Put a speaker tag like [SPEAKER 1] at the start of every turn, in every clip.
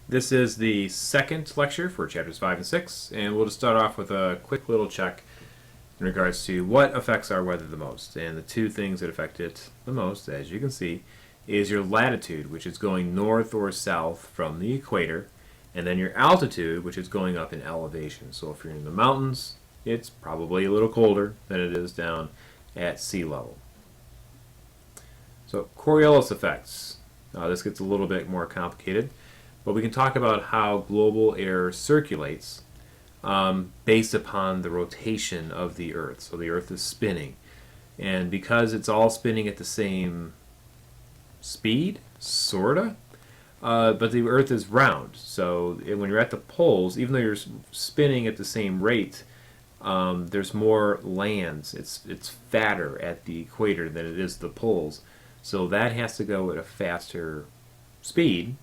[SPEAKER 1] This is the second lecture for chapters 5 and 6, and we'll just start off with a quick little check in regards to what affects our weather the most. And the two things that affect it the most, as you can see, is your latitude, which is going north or south from the equator, and then your altitude, which is going up in elevation. So if you're in the mountains, it's probably a little colder than it is down at sea level. So Coriolis effects. This gets a little bit more complicated, but we can talk about how global air circulates based upon the rotation of the Earth. So the Earth is spinning, and because it's all spinning at the same speed, sorta, but the Earth is round. So when you're at the poles, even though you're spinning at the same rate, there's more lands. It's fatter at the equator than it is the poles. So that has to go at a faster speed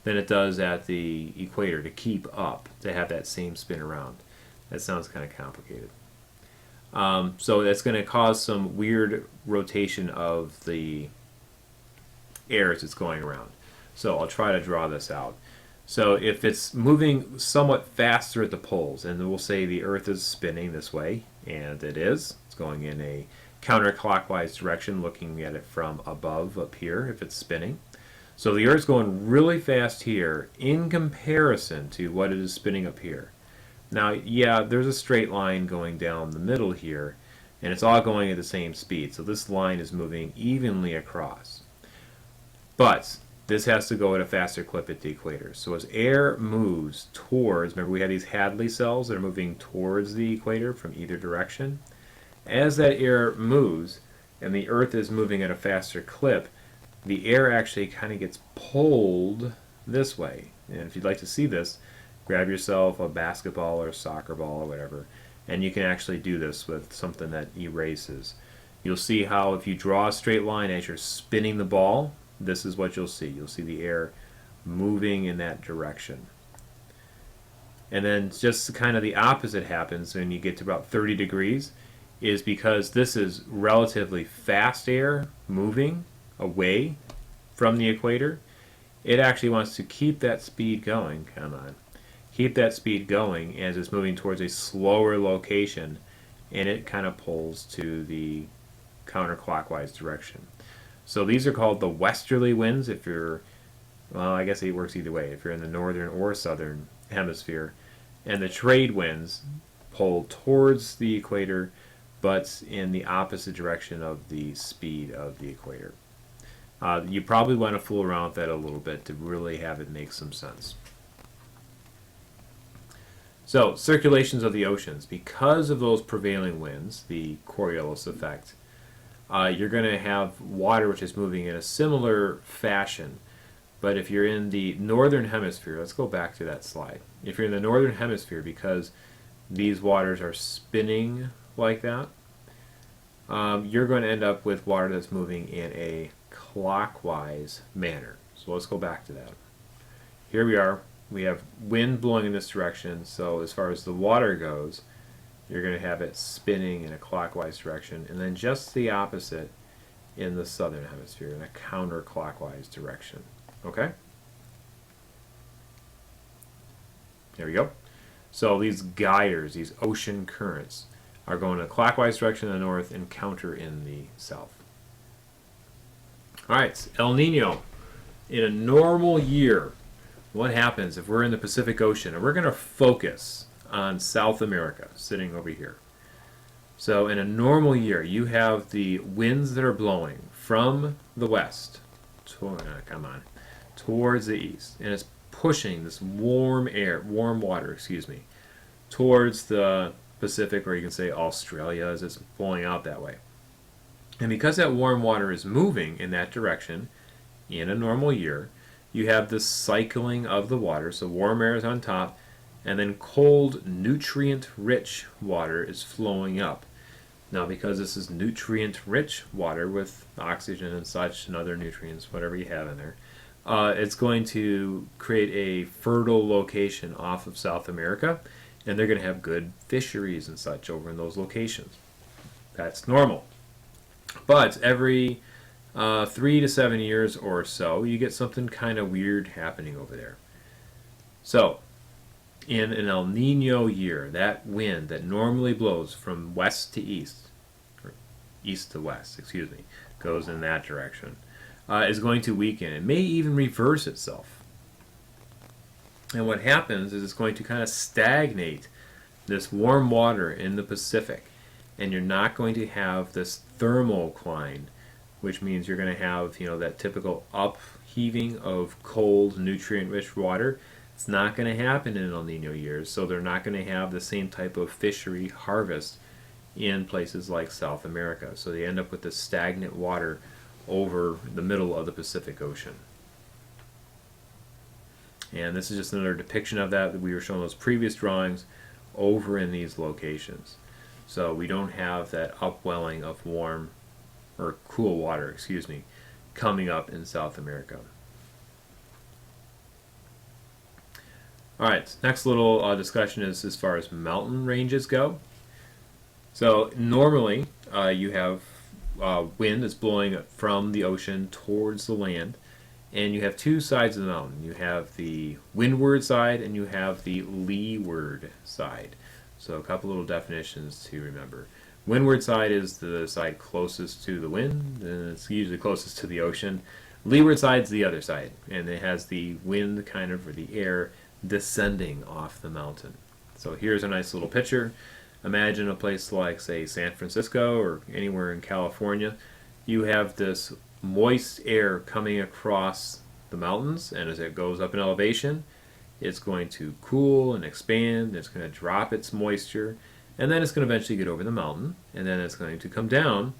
[SPEAKER 1] than it does at the equator to keep up, to have that same spin around. That sounds kind of complicated. So that's going to cause some weird rotation of the air as it's going around. So I'll try to draw this out. So if it's moving somewhat faster at the poles, and we'll say the Earth is spinning this way, and it is. It's going in a counterclockwise direction, looking at it from above up here if it's spinning. So the Earth's going really fast here in comparison to what it is spinning up here. Now, yeah, there's a straight line going down the middle here, and it's all going at the same speed. So this line is moving evenly across. But this has to go at a faster clip at the equator. So as air moves towards, remember we had these Hadley cells that are moving towards the equator from either direction. As that air moves and the Earth is moving at a faster clip, the air actually kind of gets pulled this way. And if you'd like to see this, grab yourself a basketball or a soccer ball or whatever, and you can actually do this with something that erases. You'll see how if you draw a straight line as you're spinning the ball, this is what you'll see. You'll see the air moving in that direction. And then just kind of the opposite happens when you get to about 30 degrees, is because this is relatively fast air moving away from the equator. It actually wants to keep that speed going. Come on. Keep that speed going as it's moving towards a slower location, and it kind of pulls to the counterclockwise direction. So these are called the westerly winds if you're, well, I guess it works either way, if you're in the northern or southern hemisphere. And the trade winds pull towards the equator, but in the opposite direction of the speed of the equator. You probably want to fool around with that a little bit to really have it make some sense. So, circulations of the oceans. Because of those prevailing winds, the Coriolis effect, you're going to have water which is moving in a similar fashion. But if you're in the northern hemisphere, let's go back to that slide. If you're in the northern hemisphere, because these waters are spinning like that, you're going to end up with water that's moving in a clockwise manner. So let's go back to that. Here we are. We have wind blowing in this direction. So as far as the water goes, you're going to have it spinning in a clockwise direction, and then just the opposite in the southern hemisphere, in a counterclockwise direction. Okay? There we go. So these gyres, these ocean currents, are going in a clockwise direction in the north and counter in the south. All right, El Nino. In a normal year, what happens if we're in the Pacific Ocean? And we're going to focus on South America, sitting over here. So in a normal year, you have the winds that are blowing from the west, towards the east, and it's pushing this warm water, towards the Pacific, or you can say Australia, as it's blowing out that way. And because that warm water is moving in that direction, in a normal year, you have this cycling of the water. So warm air is on top, and then cold, nutrient-rich water is flowing up. Now, because this is nutrient-rich water with oxygen and such and other nutrients, whatever you have in there, it's going to create a fertile location off of South America, and they're going to have good fisheries and such over in those locations. That's normal. But every 3 to 7 years or so, you get something kind of weird happening over there. So, in an El Nino year, that wind that normally blows from west to east, or east to west, excuse me, goes in that direction, is going to weaken. It may even reverse itself. And what happens is it's going to kind of stagnate this warm water in the Pacific, and you're not going to have this thermocline, which means you're going to have, that typical upheaving of cold, nutrient-rich water. It's not going to happen in El Nino years, so they're not going to have the same type of fishery harvest in places like South America. So they end up with this stagnant water over the middle of the Pacific Ocean. And this is just another depiction of that we were showing those previous drawings over in these locations. So we don't have that upwelling of warm or cool water, excuse me, coming up in South America. All right, next little discussion is as far as mountain ranges go. So normally you have wind that's blowing from the ocean towards the land, and you have two sides of the mountain. You have the windward side and you have the leeward side. So a couple little definitions to remember. Windward side is the side closest to the wind, and it's usually closest to the ocean. Leeward side is the other side, and it has the wind kind of, or the air, descending off the mountain. So here's a nice little picture. Imagine a place like, say, San Francisco or anywhere in California. You have this moist air coming across the mountains, and as it goes up in elevation, it's going to cool and expand, it's going to drop its moisture, and then it's going to eventually get over the mountain, and then it's going to come down,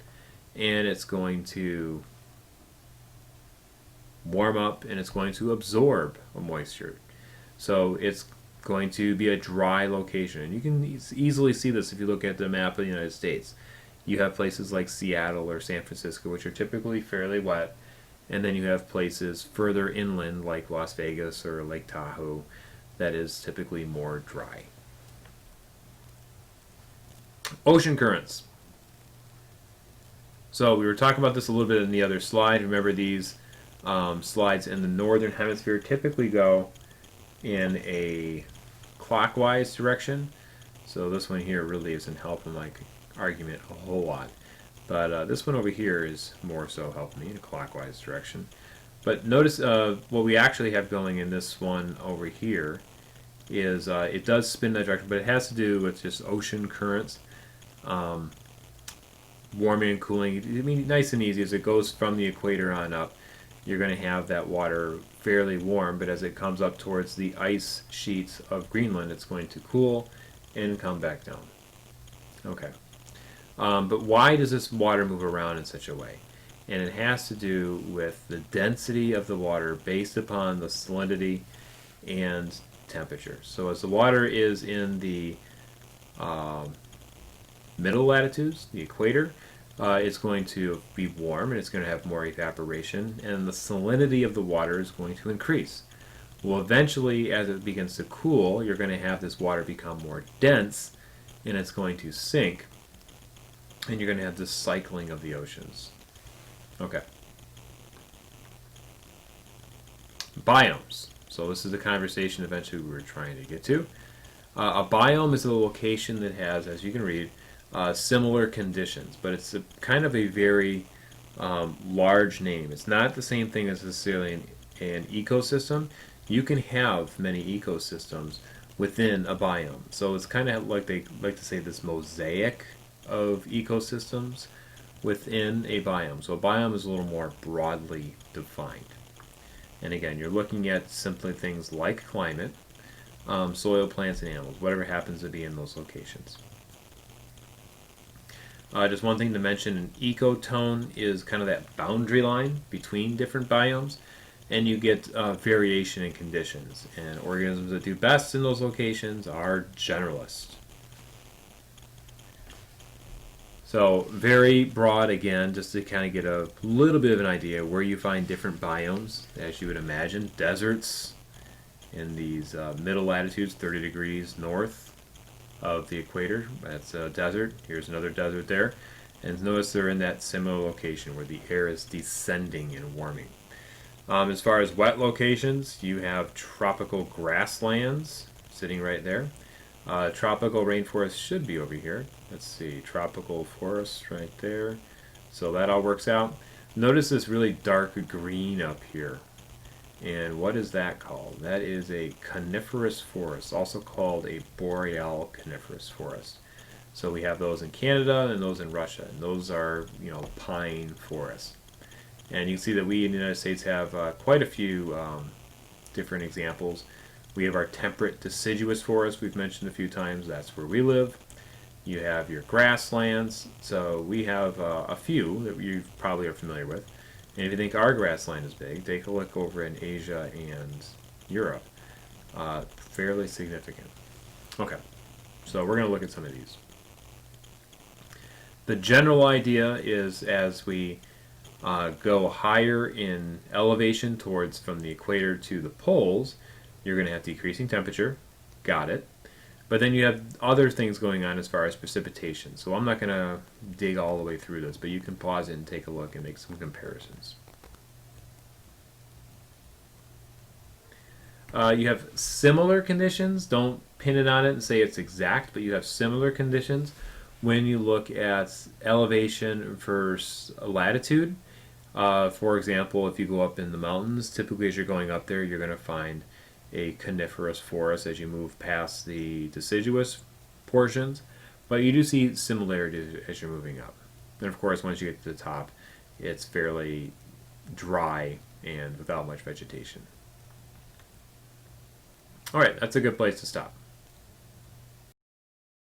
[SPEAKER 1] and it's going to warm up, and it's going to absorb a moisture. So it's going to be a dry location, and you can easily see this if you look at the map of the United States. You have places like Seattle or San Francisco, which are typically fairly wet, and then you have places further inland like Las Vegas or Lake Tahoe that is typically more dry. Ocean currents. So we were talking about this a little bit in the other slide. Remember, these slides in the northern hemisphere typically go in a clockwise direction. So this one here really isn't helping my argument a whole lot. But this one over here is more so helping me in a clockwise direction. But notice what we actually have going in this one over here is it does spin that direction, but it has to do with just ocean currents. Warming and cooling. I mean, nice and easy. As it goes from the equator on up, you're going to have that water fairly warm, but as it comes up towards the ice sheets of Greenland, it's going to cool and come back down. Okay. But why does this water move around in such a way? And it has to do with the density of the water based upon the salinity and temperature. So as the water is in the middle latitudes, the equator, it's going to be warm and it's going to have more evaporation, and the salinity of the water is going to increase. Well, eventually, as it begins to cool, you're going to have this water become more dense and it's going to sink, and you're going to have this cycling of the oceans. Okay. Biomes. So this is the conversation eventually we were trying to get to. A biome is a location that has, as you can read, similar conditions, but it's kind of a very large name. It's not the same thing as necessarily an ecosystem. You can have many ecosystems within a biome. So it's kind of like they like to say this mosaic of ecosystems within a biome. So a biome is a little more broadly defined. And again, you're looking at simply things like climate, soil, plants, and animals, whatever happens to be in those locations. Just one thing to mention, an ecotone is kind of that boundary line between different biomes, and you get variation in conditions. And organisms that do best in those locations are generalists. So very broad again, just to kind of get a little bit of an idea where you find different biomes, as you would imagine. Deserts in these middle latitudes, 30 degrees north of the equator. That's a desert. Here's another desert there. And notice they're in that similar location where the air is descending and warming. As far as wet locations, you have tropical grasslands sitting right there. Tropical rainforest should be over here. Let's see, tropical forests right there. So that all works out. Notice this really dark green up here. And what is that called? That is a coniferous forest, also called a boreal coniferous forest. So we have those in Canada and those in Russia, and those are, pine forests. And you can see that we in the United States have quite a few different examples. We have our temperate deciduous forest we've mentioned a few times. That's where we live. You have your grasslands. So we have a few that you probably are familiar with. And if you think our grassland is big, take a look over in Asia and Europe. Fairly significant. Okay, so we're going to look at some of these. The general idea is as we go higher in elevation towards from the equator to the poles, you're going to have decreasing temperature. Got it. But then you have other things going on as far as precipitation. So I'm not going to dig all the way through this, but you can pause it and take a look and make some comparisons. You have similar conditions. Don't pin it on it and say it's exact, but you have similar conditions when you look at elevation versus latitude. For example, if you go up in the mountains, typically as you're going up there, you're going to find a coniferous forest as you move past the deciduous portions, but you do see similarities as you're moving up. And of course, once you get to the top, it's fairly dry and without much vegetation. All right, that's a good place to stop.